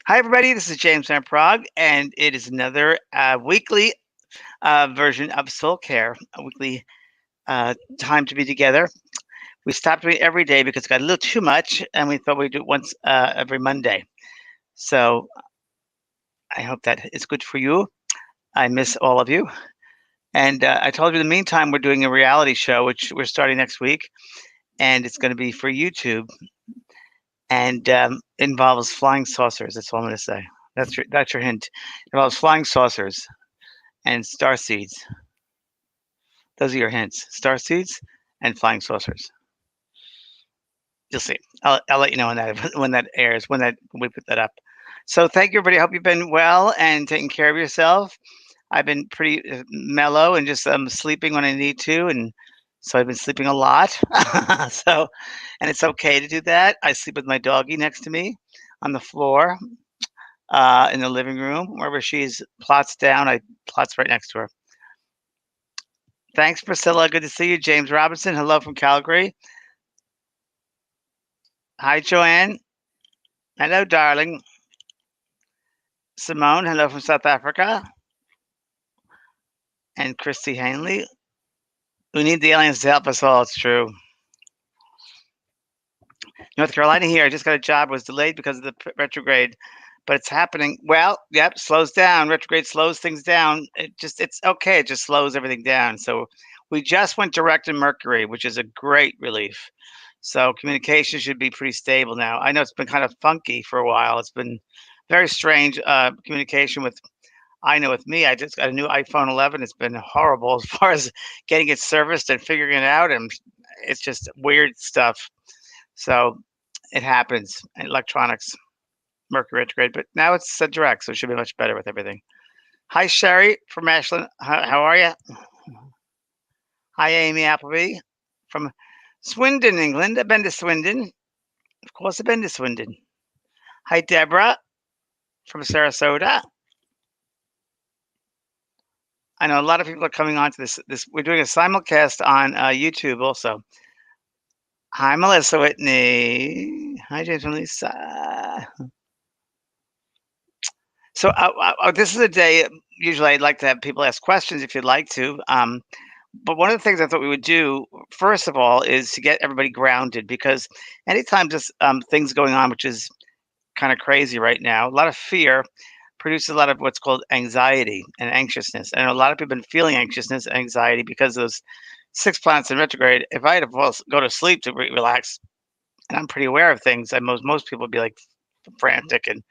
Hi, everybody. This is James from Prague, and it is another weekly version of Soul Care, a weekly time to be together. We stopped doing it every day because it got a little too much, and we thought we'd do it once every Monday. So I hope that is good for you. I miss all of you. And I told you in the meantime, we're doing a reality show, which we're starting next week, and it's going to be for YouTube and involves flying saucers. That's all I'm going to say. That's your hint. It involves flying saucers and star seeds. Those are your hints. Star seeds and flying saucers. You'll see. I'll let you know when that airs, when we put that up. So thank you, everybody. I hope you've been well and taking care of yourself. I've been pretty mellow and just sleeping when I need to, and so I've been sleeping a lot. So, and it's okay to do that. I sleep with my doggie next to me on the floor in the living room, wherever she's plots down. I plots right next to her. Thanks, Priscilla. Good to see you. James Robinson. Hello from Calgary. Hi, Joanne. Hello, darling. Simone. Hello from South Africa. And Christy Hanley. We need the aliens to help us all. It's true. North Carolina here. I just got a job. Was delayed because of the retrograde, but it's happening. Well, yep, slows down. Retrograde slows things down. It's okay. It just slows everything down. So we just went direct in Mercury, which is a great relief. So communication should be pretty stable now. I know it's been kind of funky for a while. It's been very strange communication with. I know with me, I just got a new iPhone 11. It's been horrible as far as getting it serviced and figuring it out, and it's just weird stuff. So it happens in electronics, Mercury retrograde, but now it's direct, so it should be much better with everything. Hi, Sherry from Ashland. How are you? Hi, Amy Appleby from Swindon, England. I've been to Swindon. Of course, I've been to Swindon. Hi, Deborah from Sarasota. I know a lot of people are coming on to this. We're doing a simulcast on YouTube also. Hi, Melissa Whitney. Hi, James and Lisa. So this is a day. Usually, I'd like to have people ask questions if you'd like to. But one of the things I thought we would do, first of all, is to get everybody grounded because anytime just things going on, which is kind of crazy right now, a lot of fear produces a lot of what's called anxiety and anxiousness. And a lot of people have been feeling anxiousness and anxiety because of those 6 planets in retrograde. If I had to go to sleep to relax, and I'm pretty aware of things, and most people would be like frantic and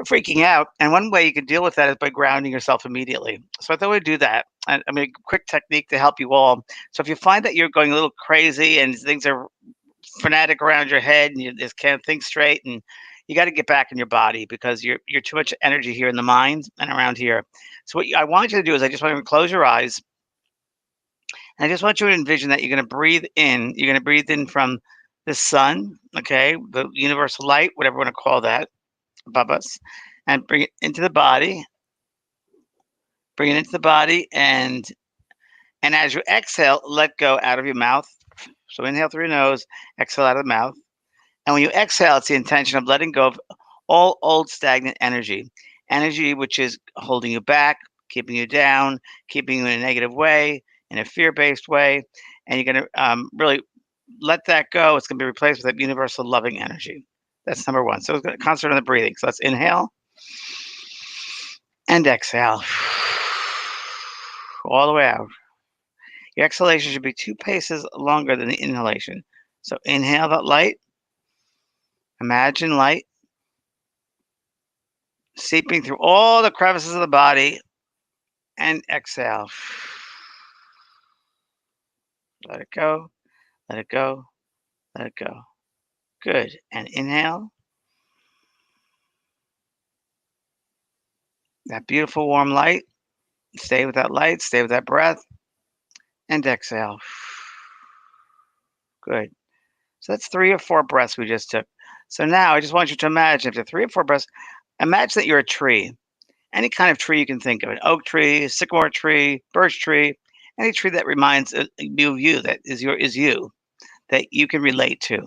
freaking out. And one way you can deal with that is by grounding yourself immediately. So I thought we'd do that. And I mean, a quick technique to help you all. So if you find that you're going a little crazy and things are fanatic around your head and you just can't think straight, and you got to get back in your body because you're too much energy here in the mind and around here. So what I want you to do is I just want you to close your eyes, and I just want you to envision that you're going to breathe in. You're going to breathe in from the sun, okay, the universal light, whatever you want to call that, above us, and bring it into the body. Bring it into the body, and as you exhale, let go out of your mouth. So inhale through your nose, exhale out of the mouth. And when you exhale, it's the intention of letting go of all old stagnant energy which is holding you back, keeping you down, keeping you in a negative way, in a fear-based way, and you're going to really let that go. It's going to be replaced with that universal loving energy. That's number one. So it's going to concentrate on the breathing. So let's inhale and exhale all the way out. Your exhalation should be 2 paces longer than the inhalation. So inhale that light. Imagine light seeping through all the crevices of the body, and exhale. Let it go, let it go, let it go. Good. And inhale. That beautiful warm light. Stay with that light, stay with that breath, and exhale. Good. So that's 3 or 4 breaths we just took. So now I just want you to imagine after 3 or 4 breaths, imagine that you're a tree. Any kind of tree you can think of, an oak tree, sycamore tree, birch tree, any tree that reminds you of you, that is you, that you can relate to.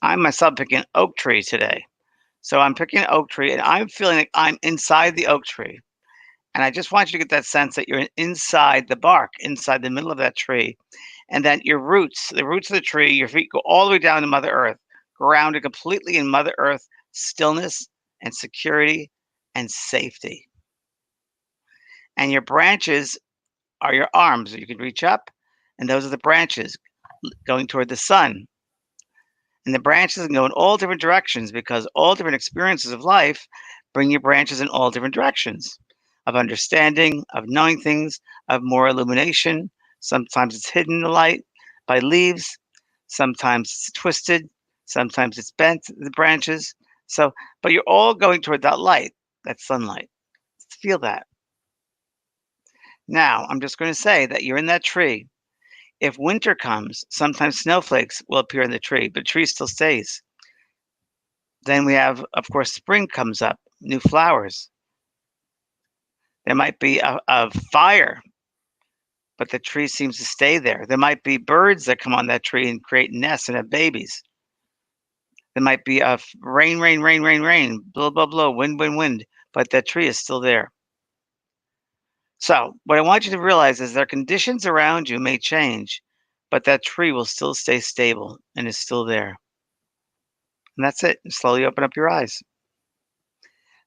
I myself pick an oak tree today. So I'm picking an oak tree, and I'm feeling like I'm inside the oak tree. And I just want you to get that sense that you're inside the bark, inside the middle of that tree, and that your roots, the roots of the tree, your feet go all the way down to Mother Earth, grounded completely in Mother Earth stillness and security and safety. And your branches are your arms. You can reach up, and those are the branches going toward the sun. And the branches can go in all different directions because all different experiences of life bring your branches in all different directions of understanding, of knowing things, of more illumination. Sometimes it's hidden in the light by leaves, sometimes it's twisted, sometimes it's bent, the branches. So, but you're all going toward that light, that sunlight. Feel that. Now, I'm just going to say that you're in that tree. If winter comes, sometimes snowflakes will appear in the tree, but the tree still stays. Then we have, of course, spring comes up, new flowers. There might be a fire, but the tree seems to stay there. There might be birds that come on that tree and create nests and have babies. There might be a rain, rain, rain, rain, rain, blow, blow, blow, wind, wind, wind, but that tree is still there. So, what I want you to realize is their conditions around you may change, but that tree will still stay stable and is still there. And that's it. Slowly open up your eyes.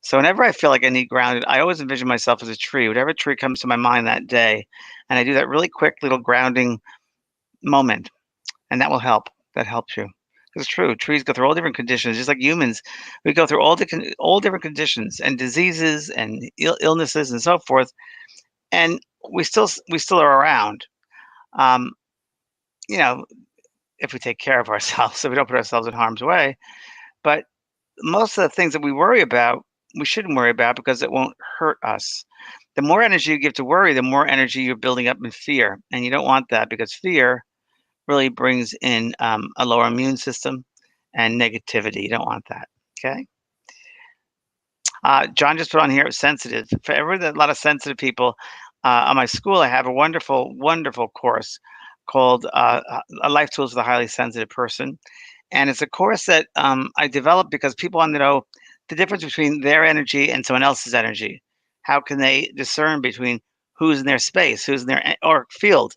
So whenever I feel like I need grounded, I always envision myself as a tree, whatever tree comes to my mind that day. And I do that really quick little grounding moment, and that will help. That helps you. 'Cause it's true. Trees go through all different conditions, just like humans. We go through all different conditions and diseases and illnesses and so forth, and we still are around. Um, you know, if we take care of ourselves, so we don't put ourselves in harm's way. But most of the things that we worry about, we shouldn't worry about because it won't hurt us. The more energy you give to worry, the more energy you're building up in fear. And you don't want that because fear really brings in a lower immune system and negativity. You don't want that. Okay. John just put on here sensitive. For a lot of sensitive people on my school, I have a wonderful, wonderful course called Life Tools for the Highly Sensitive Person. And it's a course that I developed because people want to know the difference between their energy and someone else's energy. How can they discern between who's in their space, who's in their or field?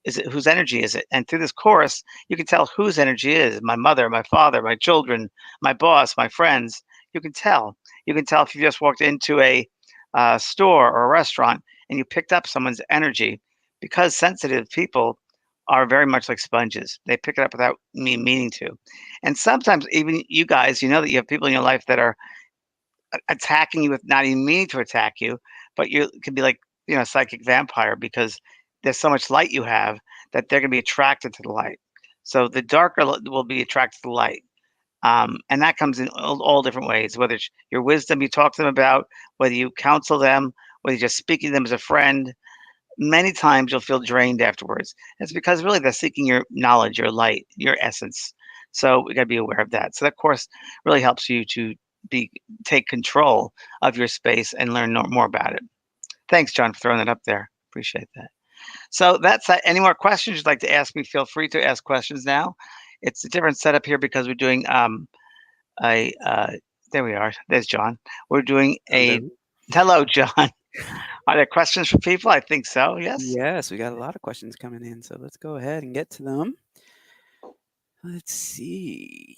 Is it whose energy is it? And through this course, you can tell whose energy is my mother, my father, my children, my boss, my friends. You can tell. You can tell if you just walked into a store or a restaurant and you picked up someone's energy because sensitive people are very much like sponges. They pick it up without me meaning to. And sometimes even you guys, you know that you have people in your life that are attacking you with not even meaning to attack you, but you can be like, psychic vampire because there's so much light you have that they're going to be attracted to the light. So the darker will be attracted to the light. And that comes in all different ways, whether it's your wisdom you talk to them about, whether you counsel them, whether you're just speaking to them as a friend. Many times you'll feel drained afterwards. It's because really they're seeking your knowledge, your light, your essence. So we got to be aware of that. So that course really helps you to be take control of your space and learn more about it. Thanks, John, for throwing that up there. Appreciate that. So that's that. Any more questions you'd like to ask me? Feel free to ask questions now. It's a different setup here because we're doing a. There we are. There's John. We're doing a. Hello. Hello, John. Are there questions for people? I think so. Yes. Yes, we got a lot of questions coming in, so let's go ahead and get to them. Let's see.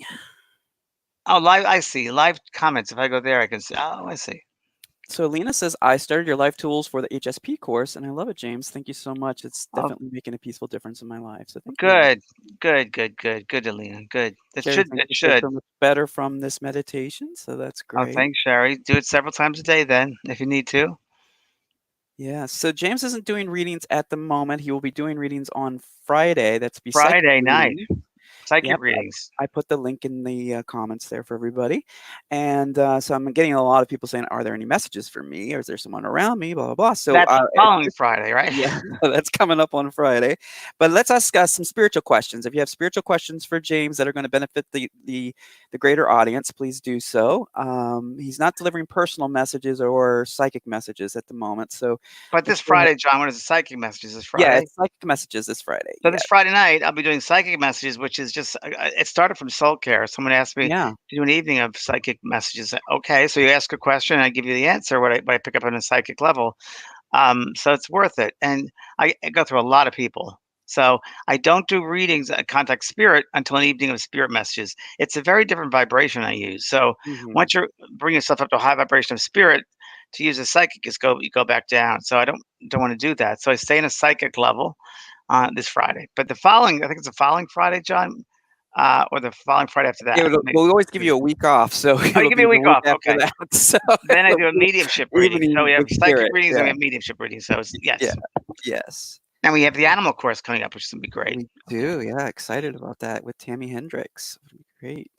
Oh, live. I see live comments. If I go there, I can see. Oh, I see. So Lena says, I started your life tools for the HSP course, and I love it, James. Thank you so much. It's Oh, definitely making a peaceful difference in my life. So thank you. good, good, good, good, good, Alina. Good. It Sherry should. thinks It you feel should. so much better from this meditation, so that's Oh, great. thanks, Sherry. Do it several times a day, then, if you need to. Yeah, so James isn't doing readings at the moment. He will be doing readings on Friday. That's be psychic Friday night, readings. psychic Yep, readings. I put the link in the comments there for everybody. And so I'm getting a lot of people saying, are there any messages for me? Or is there someone around me? Blah, blah, blah. So That's the following Friday, right? yeah, that's coming up on Friday. But let's ask some spiritual questions. If you have spiritual questions for James that are going to benefit the greater audience, please do so. He's not delivering personal messages or psychic messages at the moment. So But let's this go ahead. Friday, John, what is the psychic messages this Yeah, Friday? it's psychic messages this Friday. So Yeah. this Friday night, I'll be doing psychic messages, which is it started from SoulCARE. Someone asked me Yeah. to do an evening of psychic messages. Okay, so you ask a question, I give you the answer, what I pick up on a psychic level. So it's worth it. And I go through a lot of people. So I don't do readings contact spirit until an evening of spirit messages. It's a very different vibration I use. So Mhm. once you bring yourself up to a high vibration of spirit, to use a psychic is you go back down. So I don't want to do that. So I stay in a psychic level this Friday. But the following, I think it's the following Friday, John, or the following Friday after Yeah, that. we'll always give you a week off, so Oh, you it'll give me be a the week week off. after Okay. that. So Then I it'll do a be mediumship reading. So evening we have with psychic spirit. readings and we Yeah. have mediumship readings. So Yeah. yes. Yes. And we have the animal course coming up, which is gonna be great. We do. Yeah, excited about that with Tammy Hendricks. Great.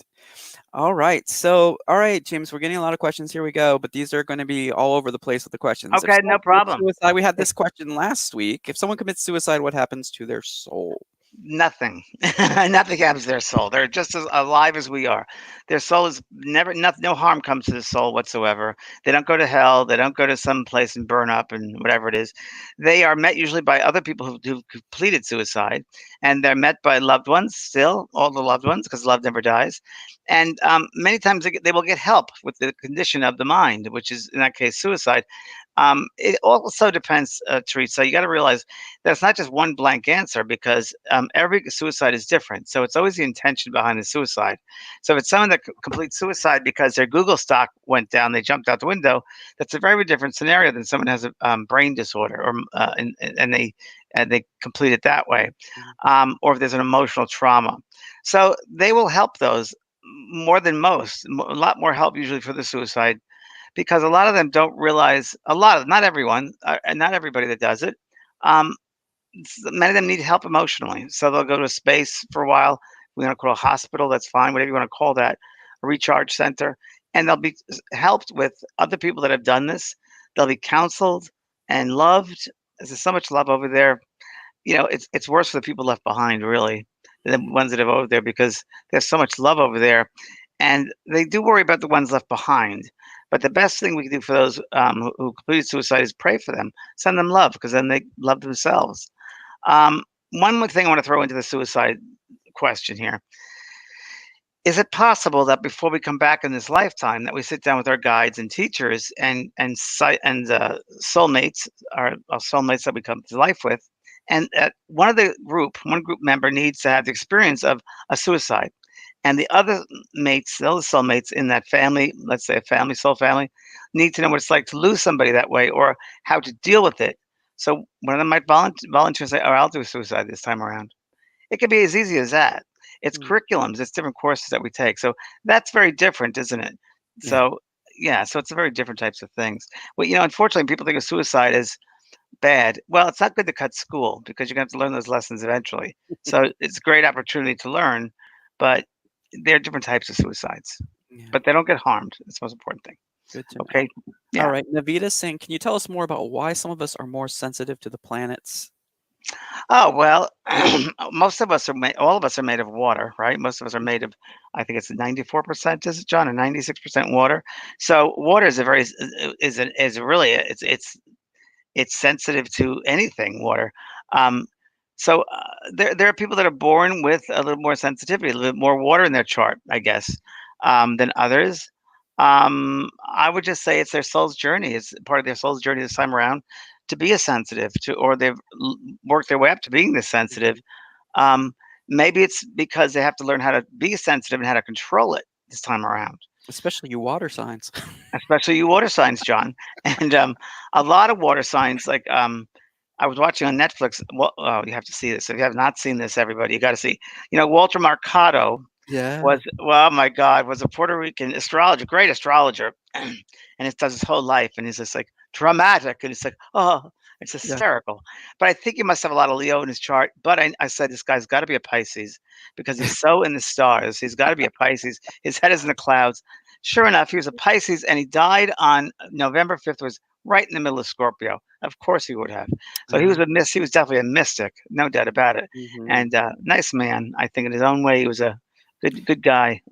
All right. So, all right, James, we're getting a lot of questions. Here we go. But these are going to be all over the place with the questions. If Okay, someone no commits problem. suicide, we had If this question last week. If someone commits suicide, what happens to their soul? Nothing. Nothing happens to their soul. They're just as alive as we are. Their soul is never no harm comes to the soul whatsoever. They don't go to hell. They don't go to some place and burn up and whatever it is. They are met usually by other people who've completed suicide, and they're met by loved ones still, all the loved ones, because love never dies. And many times they will get help with the condition of the mind, which is in that case suicide. It also depends, Teresa. You got to realize that's not just one blank answer because every suicide is different. So it's always the intention behind the suicide. So if it's someone that completes suicide because their Google stock went down, they jumped out the window. That's a very different scenario than someone has a brain disorder or and they complete it that way, Mhm. or if there's an emotional trauma. So they will help those more than most. A lot more help usually for the suicide because a lot of them don't realize not everyone, and not everybody that does it. Um, Many of them need help emotionally, so they'll go to a space for a while. We want to call a hospital, that's fine, whatever you want to call that, a recharge center, and they'll be helped with other people that have done this. They'll be counseled and loved. There's so much love over there. It's worse for the people left behind, really, than the ones that have over there because there's so much love over there, and they do worry about the ones left behind. But the best thing we can do for those who completed suicide is pray for them, send them love, because then they love themselves. One more thing I want to throw into the suicide question here. Is it possible that before we come back in this lifetime, that we sit down with our guides and teachers and soulmates, our soulmates that we come to life with, and one group member needs to have the experience of a suicide, and the other soulmates in that family, let's say a family, soul family, need to know what it's like to lose somebody that way or how to deal with it. So one of them might volunteer and say, "Oh, I'll do suicide this time around." It could be as easy as that. It's Mhm. curriculums, it's different courses that we take. So that's very different, isn't it? Yeah. So yeah, so it's a very different types of things. Well, unfortunately, people think of suicide as bad. Well, it's not good to cut school because you're gonna have to learn those lessons eventually. So it's a great opportunity to learn, but there are different types of suicides. Yeah. But they don't get harmed. That's the most important thing. Good to know. Okay. All Yeah. right. Navita Singh, can you tell us more about why some of us are more sensitive to the planets? Oh, well, all of us are made of water, right? Most of us are Mhm. made of, I think it's 94%, is it, John, or 96% water? So water is a very, is really, it's sensitive to anything, water. Um, there are people that are born with a little more sensitivity, a little bit more water in their chart, I guess, than others. I would just say it's their soul's journey. It's part of their soul's journey this time around to be a sensitive to, or they've worked their way up to being this sensitive. Mhm. Um, Maybe it's because they have to learn how to be sensitive and how to control it this time around. Especially you water signs. Especially you water signs, John. And a lot of water signs, like I was watching on Netflix. Well, oh, you have to see this. If you have not seen this, everybody, you got to see. Walter Mercado Yeah. well, oh my God, was a Puerto Rican astrologer, great astrologer, and it does his whole life, and he's just like dramatic, and it's like, oh, it's Yeah. hysterical. But I think he must have a lot of Leo in his chart. But I said this guy's got to be a Pisces because he's so in the stars. He's got to be a Pisces. His head is in the clouds. Sure enough, he was a Pisces, and he died on November 5th. Was right in the middle of Scorpio. Of course he would have. So he was Uh, He was definitely a mystic, no doubt about it. mhm. And nice man. I think in his own way, he was a good guy.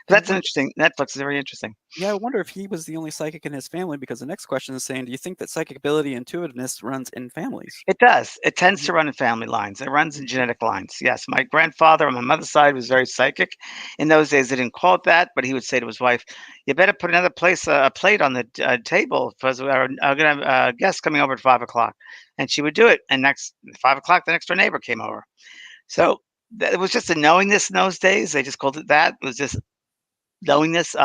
And That's an what interesting. Netflix is very interesting. Yeah, I wonder if he was the only psychic in his family because the next question is saying, "Do you think that psychic ability and intuitiveness runs in families?" It does. It tends Mhm, to run in family lines. It runs in mhm, genetic lines. Yes, my grandfather on my mother's side was very psychic. In those days, they didn't call it that, but he would say to his wife, "You better put another place, a plate on the table because we're gonna have guests coming over at 5 o'clock." And she would do it. And next 5 o'clock, the next door neighbor came over. So it was just a knowingness in those days. They just called it that. It was just knowingness.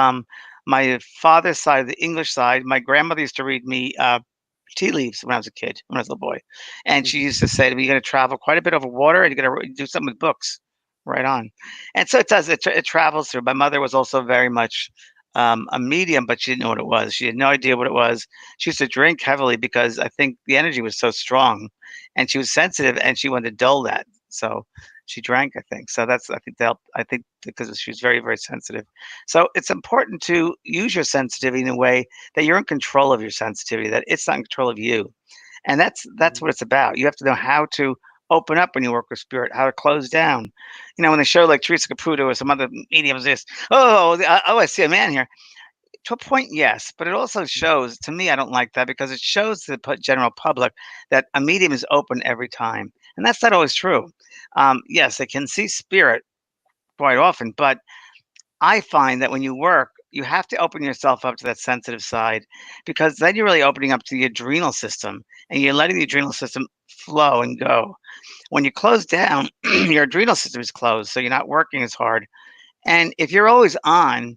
My father's side, the English side, my grandmother used to read me tea leaves when I was a kid, when I was a little boy. And she mhm, used to say to me, "You're gonna travel quite a bit over water, and you're gonna do something with books." Right on. And so it does, it travels through. My mother was also very much, a medium, but she didn't know what it was. She had no idea what it was. She used to drink heavily because I think the energy was so strong, and she was sensitive, and she wanted to dull that. So she drank, I think. So that's I think that helped, I think because she was very, very sensitive. So it's important to use your sensitivity in a way that you're in control of your sensitivity, that it's not in control of you. And that's mhm, what it's about. You have to know how to open up when you work with spirit, how to close down. When they show like Teresa Caputo or some other mediums, this, oh, I see a man here. To a point, yes, but it also mhm, shows to me. I don't like that because it shows to the general public that a medium is open every time, and that's not always true. Yes, they can see spirit quite often, but I find that when you work, you have to open yourself up to that sensitive side because then you're really opening up to the adrenal system and you're letting the adrenal system flow and go. When you close down, your adrenal system is closed, so you're not working as hard. And if you're always on,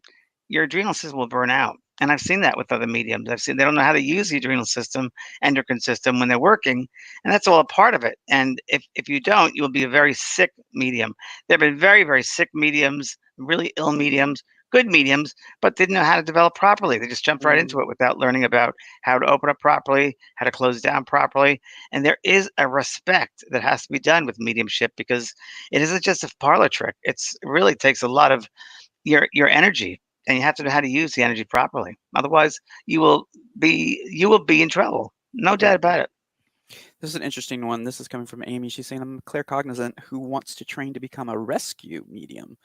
your adrenal system will burn out. And I've seen that with other mediums. I've seen they don't know how to use the adrenal system, endocrine system when they're working, and that's all a part of it. And if you don't, you'll be a very sick medium. There have been very, very sick mediums, really ill mediums, good mediums, but didn't know how to develop properly. They just jumped right mhm, into it without learning about how to open up properly, how to close down properly. And there is a respect that has to be done with mediumship because it isn't just a parlor trick. It really takes a lot of your energy, and you have to know how to use the energy properly. Otherwise, you will be in trouble. No doubt mhm. about it. This is an interesting one. This is coming from Amy. She's saying, "I'm a claircognizant who wants to train to become a rescue medium.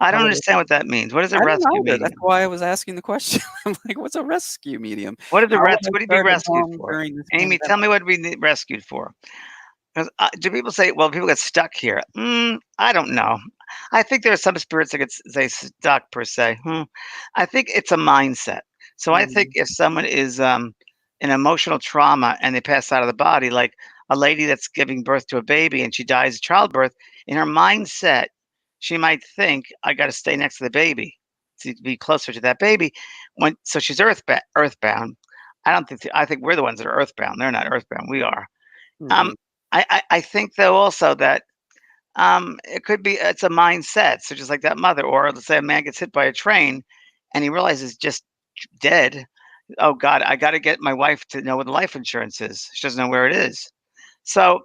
I How don't would I?" understand what that means. What is a I don't rescue either. That's medium? why I was asking the question. I'm like, "What's a rescue medium? What is a How would res? I What do you be start at rescued home for? during this Amy, tell pandemic?" me what we need rescued for. 'Cause, do people say, "Well, people get stuck here"? I don't know. I think there are some spirits that get say stuck per se. I think it's a mindset. So I think Mhm, if someone is in emotional trauma and they pass out of the body, like a lady that's giving birth to a baby and she dies of childbirth, in her mindset, she might think, "I got to stay next to the baby to be closer to that baby." So she's earthbound. I don't think. I think we're the ones that are earthbound. They're not earthbound. We are. Um, mhm, I think though also that it could be it's a mindset. So just like that mother, or let's say a man gets hit by a train, and he realizes just dead. Oh God, I got to get my wife to know what the life insurance is. She doesn't know where it is. So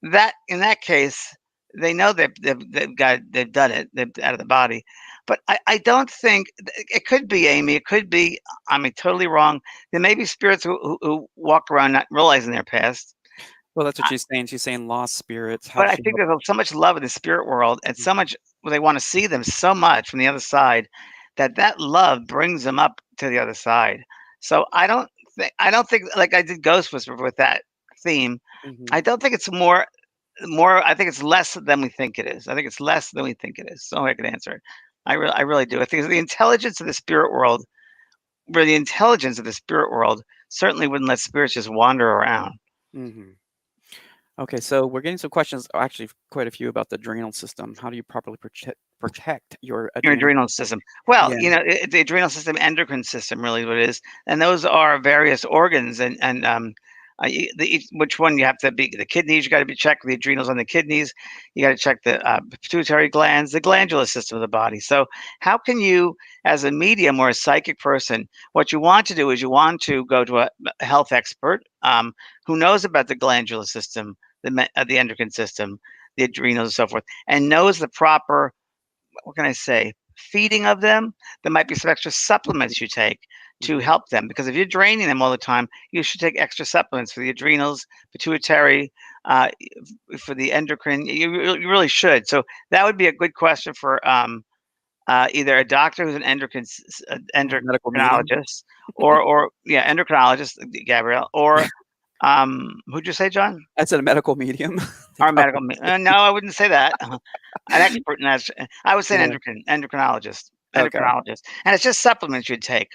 that in that case, they know they've done it. They've out of the body. But I don't think it could be Amy. It could be I mean totally wrong. There may be spirits who walk around not realizing their past. well, that's what she's saying. She's saying lost spirits. How But does I she think help? there's so much love in the spirit world and so Mhm, much well, they wanna see them so much from the other side that that love brings them up to the other side. So I don't think like I did Ghost Whisperer with that theme. mhm, I don't think it's more I think it's less than we think it is. I think it's less than we think it is. So I can answer it. I really do. I think the intelligence of the spirit world where the intelligence of the spirit world certainly wouldn't let spirits just wander around. mhm. Okay, so we're getting some questions, actually quite a few about the adrenal system. How do you properly protect your Your adrenal adrenal system? system. Well, Yeah. the adrenal system, endocrine system, really what it is, and those are various organs, which one you have to be the kidneys. You got to be check the adrenals on the kidneys. You got to check the pituitary glands, the glandular system of the body. So, how can you, as a medium or a psychic person, what you want to do is you want to go to a health expert who knows about the glandular system, the endocrine system, the adrenals, and so forth, and knows the proper what can I say, feeding of them. There might be some extra Mhm, supplements you take to mhm, help them because if you're draining them all the time, you should take extra supplements for the adrenals, pituitary, for the endocrine. You really should. So that would be a good question for either a doctor who's an Medical medium. endocrinologist, or yeah, endocrinologist, Gabrielle, or who'd you say, John? I said a medical medium. They Or probably no, I wouldn't say that. An expert in that. I would say an yeah. endocrinologist, Okay. and it's just supplements you'd take.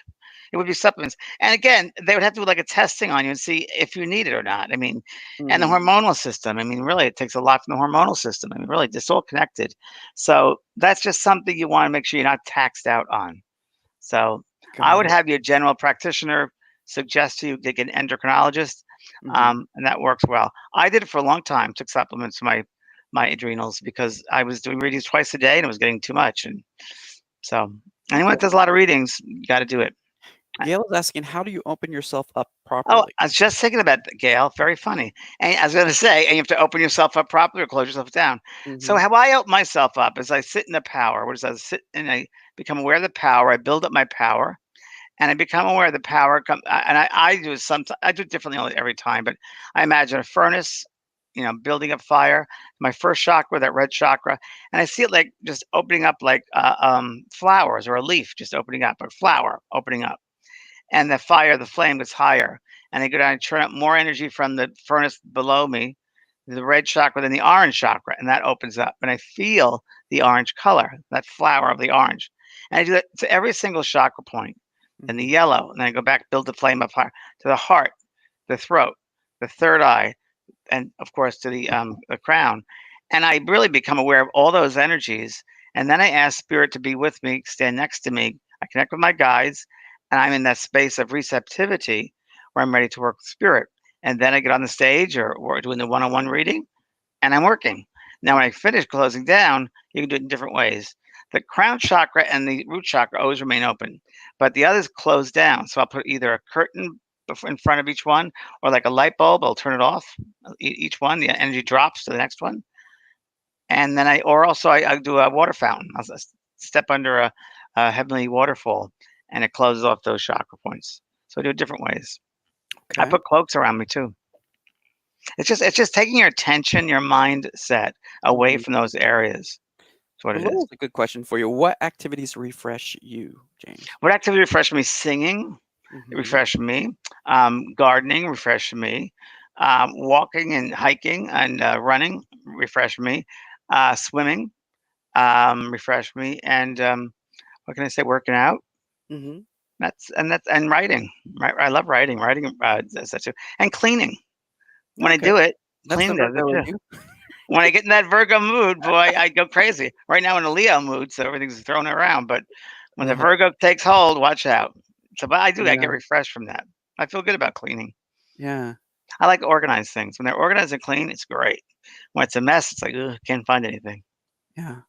It would be supplements, and again, they would have to do like a testing on you and see if you need it or not. I mean, and the Mhm. hormonal system. I mean, really, it takes a lot from the hormonal system. I mean, really, it's all connected. So that's just something you want to make sure you're not taxed out on. So I Got would it. have your general practitioner suggest to you to get an endocrinologist, Mhm. and that works well. I did it for a long time, took supplements for my adrenals because I was doing readings twice a day and it was getting too much. And so anyone Okay. that does a lot of readings, you got to do it. Gail is asking, how do you open yourself up Oh, properly? I was just thinking about that, Gail. Very funny. And I was going to say, and you have to open yourself up properly or close yourself down. So Mhm. how I open myself up is I sit in the power. What is that? I sit and I become aware of the power. I build up my power. And I become aware of the power and I do I do it differently every time, but I imagine a furnace, building up fire, my first chakra, that red chakra, and I see it like just opening up like flowers or a leaf just opening up, or flower opening up, and the fire, the flame gets higher, and I go down and turn up more energy from the furnace below me, the red chakra, then the orange chakra, and that opens up, and I feel the orange color, that flower of the orange, and I do that to every single chakra point, and the Mhm. yellow, and then I go back, build the flame up higher to the heart, the throat, the third eye, and of course to the crown, and I really become aware of all those energies, and then I ask spirit to be with me, stand next to me. I connect with my guides, and I'm in that space of receptivity where I'm ready to work with spirit. And then I get on the stage or doing the one-on-one reading, and I'm working. Now, when I finish closing down, you can do it in different ways. The crown chakra and the root chakra always remain open, but the others close down. So I'll put either a curtain in front of each one, or like a light bulb. I'll turn it off. Each one, the energy drops to the next one, and then or also I do a water fountain. I'll step under a heavenly waterfall, and it closes off those chakra points. So I do it different ways. I Okay. put cloaks around me too. It's just taking your attention, your mindset away Mhm. from those areas. That's what Well, it that is. was a good question for you. What activities refresh you, James? What activity refreshed me? Singing Mhm. refreshed me. Gardening refreshed me. Walking and hiking and running refreshed me. Swimming refreshed me. And what can I say? Working out. Mhm. That's writing. Right, I love writing. Writing does that too. And cleaning. When I Okay. do it, That's the cleaning does it Virgo in too. you. When I get in that Virgo mood, boy, I go crazy. Right now in a Leo mood, so everything's thrown around. But when the Uh-huh. Virgo takes hold, watch out. So, but I get Yeah. refreshed from that. I feel good about cleaning. Yeah. I like to organize things. When they're organized and clean, it's great. When it's a mess, it's like, ugh, can't find anything. Yeah.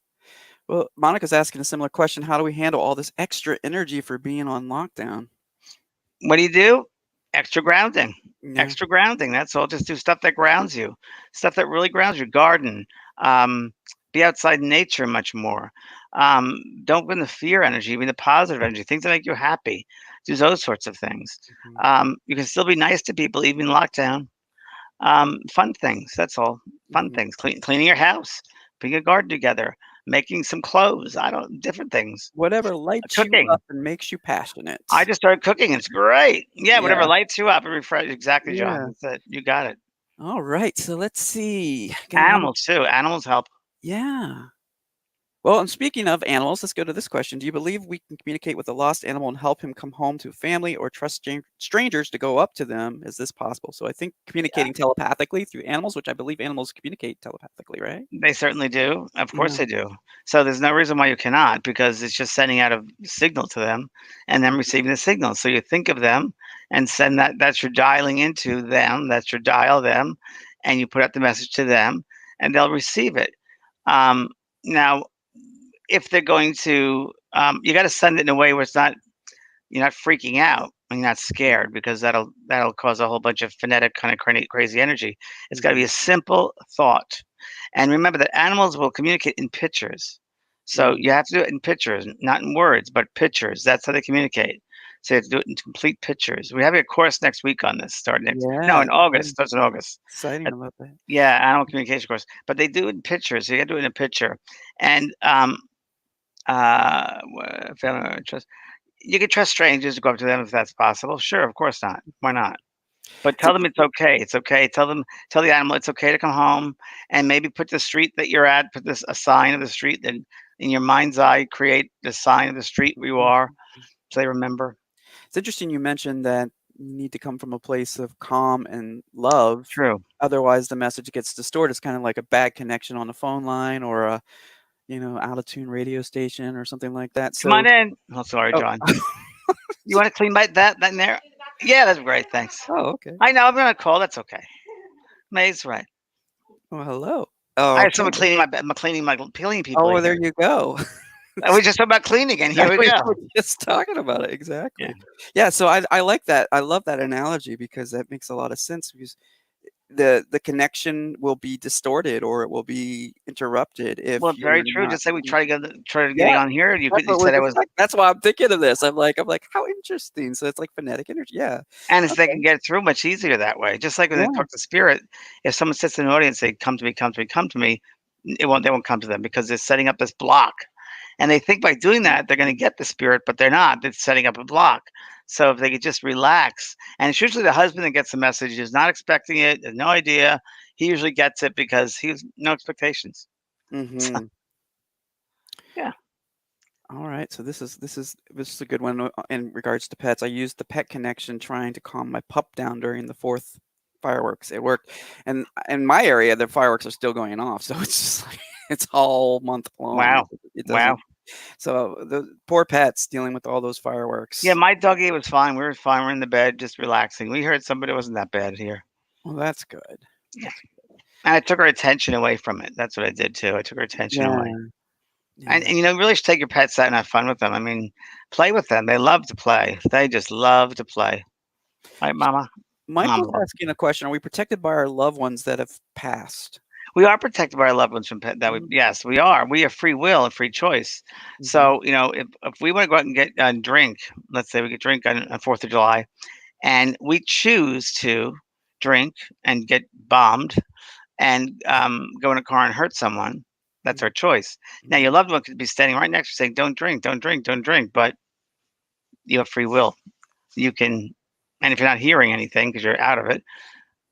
Well, Monica's asking a similar question. How do we handle all this extra energy for being on lockdown? What do you do? Extra grounding. Yeah. Extra grounding. That's all. Just do stuff that grounds you. Stuff that really grounds you. Garden. Um, be outside in nature much more. Don't bring the fear energy, bring the positive energy, things that make you happy. Do those sorts of things. Mhm. You can still be nice to people, even in lockdown. Fun things. That's all. Fun Mhm. things. Cleaning your house, putting a garden together, making some clothes. I don't different things. Whatever lights you Cooking. up and makes you I passionate. just started cooking, it's great. Yeah, whatever Yeah. lights you up and refresh exactly, John, Yeah. that's it, you got it. All right. So let's see. Got another. Animals too, animals help. Yeah. Well, and speaking of animals, let's go to this question. Do you believe we can communicate with a lost animal and help him come home to family or trust strangers to go up to them? Is this possible? So I think Yeah, communicating telepathically through animals, which I believe animals communicate telepathically, right? they certainly do, of course Yeah. they do. So there's no reason why you cannot, because it's just sending out a signal to them and them Mhm. receiving the signal. So you think of them and send that's your dialing into them, that's your dial them, and you put out the message to them and they'll receive it. Um, Now, if they're going to, you gotta send it in a way where it's not you're not freaking out and you're not scared, because that'll cause a whole bunch of phonetic kind of crazy energy. It's got to be Mhm. a simple thought, and remember that animals will communicate in pictures. So Mhm. you have to do it in pictures, not in words, but pictures. That's how they communicate. So you have to do it in complete pictures. We have a course next week on this. Start next no Yeah. in August. Exciting, Starts in August. exciting about that. Yeah, animal communication course. But they do it in pictures. So you got to do it in a picture, and Family member trust. You can trust strangers to go up to them if that's possible. Sure, of course not. Why not? But It's tell them it's interesting. okay. It's okay. Tell the animal it's okay to come home, and maybe put the street that you're at, put this a sign of the street that in your mind's eye, create the sign of the street where you are, Mhm. so they remember. It's interesting you mentioned that you need to come from a place of calm and love. True. Otherwise, the message gets distorted. It's kind of like a bad connection on a phone line or a, out of tune radio station or something like that. Come on So, in. Oh, sorry, oh, John. You want to clean that in there? Yeah, that's great. Thanks. oh, okay. I know I'm gonna call. That's okay. May's right. Well, hello. Oh, I have okay. someone cleaning my cleaning people Oh, in well, there here. you go. We just talked about cleaning, and here we We go. were just talking about it, Yeah. exactly. Yeah, so I like that. I love that analogy because that makes a lot of sense because the connection will be distorted or it will be interrupted Well, if very you're true. not Just like we coming from. try to Yeah, getting on here. that's You what we're said I was. discussing. That's why I'm thinking of this. I'm like, how interesting. So it's like phonetic energy. Yeah. And if they Okay. can get through much easier that way. Just like when they Yeah. talk to spirit, if someone sits in an audience, say, "Come to me, come to me, come to me," they won't come to them because they're setting up this block. And they think by doing that they're going to Mhm. get the spirit, but they're not. They're setting up a block. So if they could just relax, and it's usually the husband that gets the message, is not expecting it, has no idea. He usually gets it because he has no expectations. So, Mhm. yeah. All right. So this is a good one in regards to pets. I used the pet connection trying to calm my pup down during the fourth fireworks. It worked, and in my area, the fireworks are still going off. So it's just like it's all month long. Wow. It Wow. doesn't. So the poor pets dealing with all those Yeah, fireworks. my doggy was fine. We were fine. We're in the bed, just relaxing. We heard somebody wasn't that bad here. Well, that's good. Yeah. That's And I took her attention away from it. That's what I did too. I took her attention yeah, away. yeah. And you really should take your pets out and have fun with them. I mean, play with them. They love to play. They just love to play. Right, Mama? Mama Michael's loves asking a question: are we protected by our loved ones that have passed? We are protected by our loved ones from pet that we Mm-hmm. yes, we are. We have free will and free choice. Mm-hmm. So, if we want to go out and get drink, let's say we could drink on 4th of July, and we choose to drink and get bombed and go in a car and hurt someone, that's our choice. Now, Mm-hmm. your loved one could be standing right next to you saying, "Don't drink, don't drink, don't drink," but you have free will. You can, and if you're not hearing anything because you're out of it,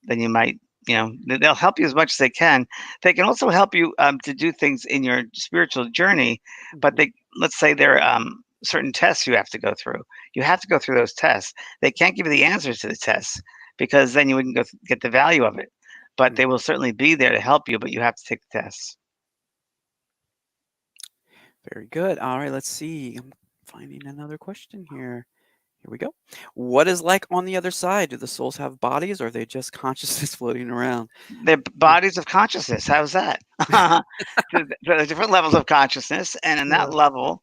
then you might, they'll help you as much as they can. They can also help you to do things in your spiritual journey, but Mm-hmm. let's say there are certain tests you have to go through. You have to go through those tests. They can't give you the answers to the tests because then you wouldn't get the value of it. But Mm-hmm. they will certainly be there to help you, but you have to take the tests. Very good. All right, let's see. I'm finding another question here. Here we go. What is like on the other side? Do the souls have bodies or are they just consciousness floating around? They're bodies of consciousness. How's that? There are different levels of consciousness, and in that Yeah. level,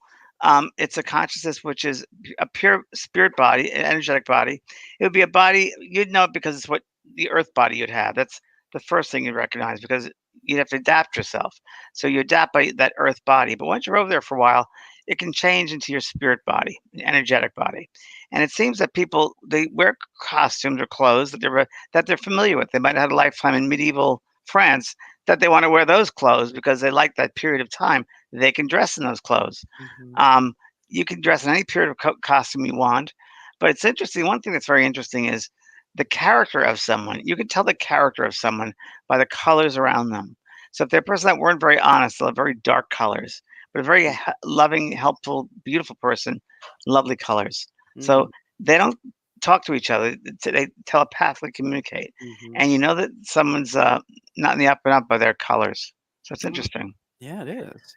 it's a consciousness which is a pure spirit body, an energetic body. It would be a body you'd know it because it's what the earth body you'd have. That's the first thing you'd recognize because you'd have to adapt yourself. So you adapt by that earth body. But once you're over there for a while, it can change into your spirit body, an energetic body. And it seems that people they wear costumes or clothes that they're familiar with. They might have had a lifetime in medieval France that they want to wear those clothes because they like that period of time. They can dress in those clothes. Mhm. Um, you can dress in any period of costume you want. But it's interesting. One thing that's very interesting is the character of someone. You can tell the character of someone by the colors around them. So if they're a person that weren't very honest, they'll have very dark colors. But a very loving, helpful, beautiful person, lovely colors. So Mhm. they don't talk to each other. They telepathically communicate, Mhm. and you know that someone's not in the up and up by their colors. So it's Oh, interesting. yeah, it is.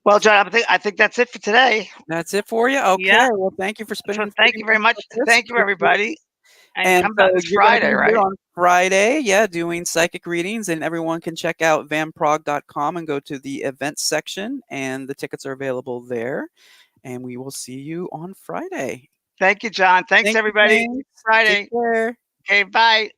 Well, John, I think that's it for today. That's it for you? Okay. Yeah. Well, thank you for So spending thank 30 you very minutes much. with us. Thank you, everybody. And And come so back this you're gonna Friday, be here right? on Friday, yeah, doing psychic readings, and everyone can check out vanprog.com and go to the events section, and the tickets are available there. And we will see you on Friday. Thank you, John. Thanks, Thank you, everybody. James. Take Friday. care. Okay, bye.